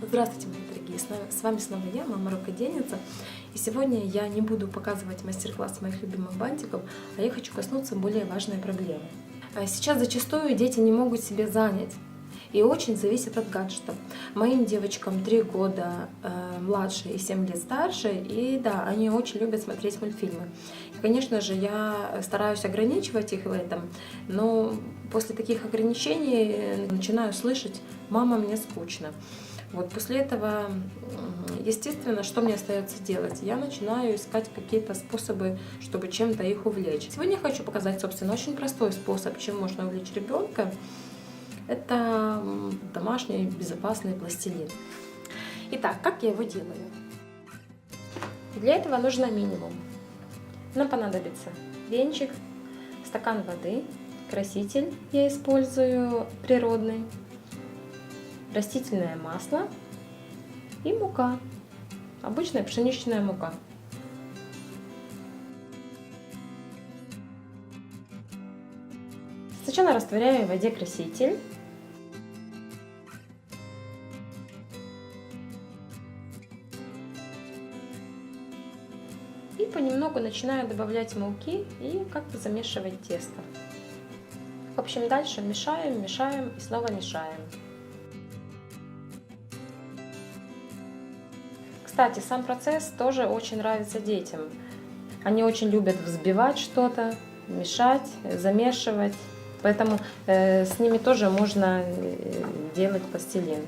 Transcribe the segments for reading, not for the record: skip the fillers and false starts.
Здравствуйте, мои дорогие! С вами снова я, мама-рукодельница. И сегодня я не буду показывать мастер-класс моих любимых бантиков, а я хочу коснуться более важной проблемы. Сейчас зачастую дети не могут себе занять и очень зависят от гаджетов. Моим девочкам 3 года младше и 7 лет старше, и да, они очень любят смотреть мультфильмы. И, конечно же, я стараюсь ограничивать их в этом, но после таких ограничений начинаю слышать: «Мама, мне скучно». Вот после этого, естественно, что мне остается делать? Я начинаю искать какие-то способы, чтобы чем-то их увлечь. Сегодня я хочу показать, собственно, очень простой способ, чем можно увлечь ребенка. Это домашний безопасный пластилин. Итак, как я его делаю? Для этого нужно минимум. Нам понадобится венчик, стакан воды, краситель я использую природный, растительное масло и мука, обычная пшеничная мука. Сначала растворяю в воде краситель. И понемногу начинаю добавлять муки и как-то замешивать тесто. В общем, дальше мешаем, мешаем и снова мешаем. Кстати, сам процесс тоже очень нравится детям. Они очень любят взбивать что-то, мешать, замешивать. Поэтому с ними тоже можно делать пластилин.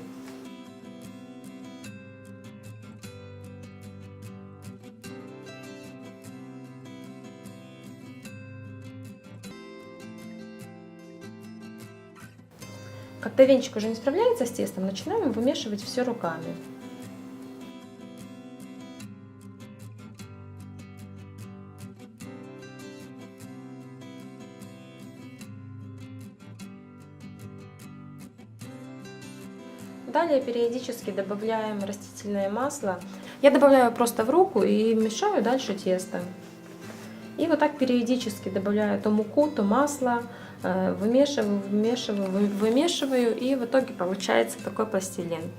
Когда венчик уже не справляется с тестом, начинаем вымешивать все руками. Далее периодически добавляем растительное масло. Я добавляю просто в руку и мешаю дальше тесто. И вот так периодически добавляю то муку, то масло, вымешиваю, вымешиваю, вымешиваю, и в итоге получается такой пластилин.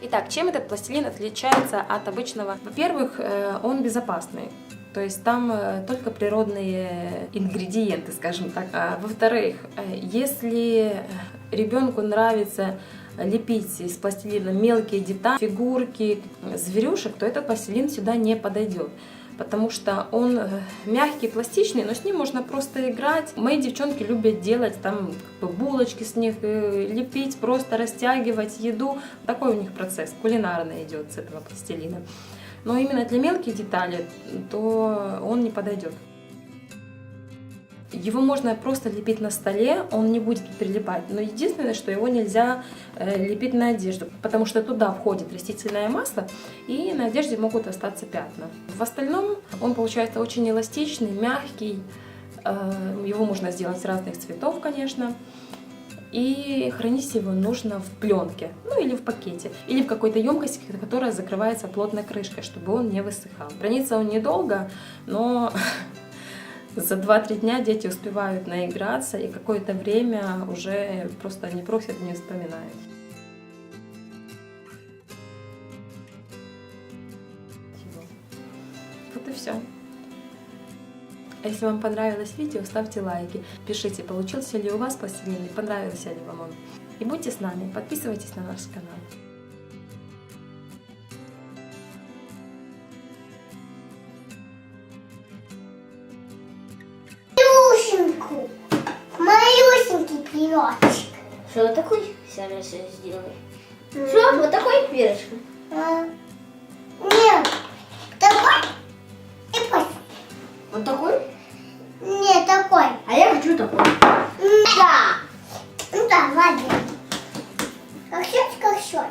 Итак, чем этот пластилин отличается от обычного? Во-первых, он безопасный, то есть там только природные ингредиенты, скажем так. А во-вторых, если ребенку нравится лепить из пластилина мелкие детали, фигурки, зверюшек, то этот пластилин сюда не подойдет. Потому что он мягкий, пластичный, но с ним можно просто играть. Мои девчонки любят делать там булочки с них, лепить, просто растягивать еду. Такой у них процесс кулинарный идет с этого пластилина. Но именно для мелких деталей то он не подойдет. Его можно просто лепить на столе, он не будет прилипать. Но единственное, что его нельзя лепить на одежду, потому что туда входит растительное масло, и на одежде могут остаться пятна. В остальном он получается очень эластичный, мягкий. Его можно сделать разных цветов, конечно. И хранить его нужно в пленке, ну или в пакете, или в какой-то емкости, которая закрывается плотной крышкой, чтобы он не высыхал. Хранится он недолго, но за 2-3 дня дети успевают наиграться, и какое-то время уже просто не просят, не вспоминают. Вот и все. А если вам понравилось видео, ставьте лайки, пишите, получился ли у вас пластилин, понравился ли вам он. И будьте с нами, подписывайтесь на наш канал. Малюсенький пирожек. Что вот такой сейчас сделай? Что? Вот такой пирожек? Нет, такой и пусть. Вот такой? Нет, такой. А я хочу такой. Да. Ну да, ладно. Как счет, как счет.